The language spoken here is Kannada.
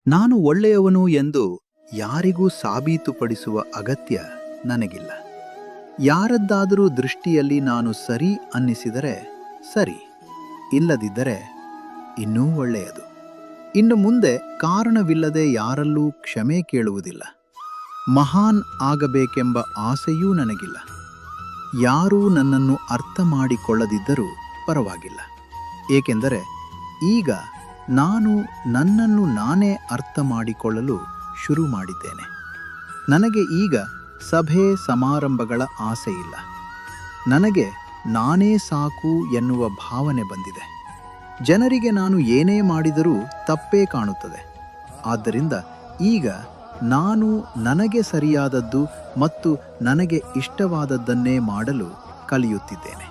ನಾನು ಒಳ್ಳೆಯವನು ಎಂದು ಯಾರಿಗೂ ಸಾಬೀತುಪಡಿಸುವ ಅಗತ್ಯ ನನಗಿಲ್ಲ. ಯಾರದ್ದಾದರೂ ದೃಷ್ಟಿಯಲ್ಲಿ ನಾನು ಸರಿ ಅನ್ನಿಸಿದರೆ ಸರಿ, ಇಲ್ಲದಿದ್ದರೆ ಇನ್ನೂ ಒಳ್ಳೆಯದು. ಇನ್ನು ಮುಂದೆ ಕಾರಣವಿಲ್ಲದೆ ಯಾರಲ್ಲೂ ಕ್ಷಮೆ ಕೇಳುವುದಿಲ್ಲ. ಮಹಾನ್ ಆಗಬೇಕೆಂಬ ಆಸೆಯೂ ನನಗಿಲ್ಲ. ಯಾರೂ ನನ್ನನ್ನು ಅರ್ಥ ಮಾಡಿಕೊಳ್ಳದಿದ್ದರೂ ಪರವಾಗಿಲ್ಲ, ಏಕೆಂದರೆ ಈಗ ನಾನು ನನ್ನನ್ನು ನಾನೇ ಅರ್ಥ ಮಾಡಿಕೊಳ್ಳಲು ಶುರು ಮಾಡಿದ್ದೇನೆ. ನನಗೆ ಈಗ ಸಭೆ ಸಮಾರಂಭಗಳ ಆಸೆ ಇಲ್ಲ. ನನಗೆ ನಾನೇ ಸಾಕು ಎನ್ನುವ ಭಾವನೆ ಬಂದಿದೆ. ಜನರಿಗೆ ನಾನು ಏನೇ ಮಾಡಿದರೂ ತಪ್ಪೇ ಕಾಣುತ್ತದೆ. ಆದ್ದರಿಂದ ಈಗ ನಾನು ನನಗೆ ಸರಿಯಾದದ್ದು ಮತ್ತು ನನಗೆ ಇಷ್ಟವಾದದ್ದನ್ನೇ ಮಾಡಲು ಕಲಿಯುತ್ತಿದ್ದೇನೆ.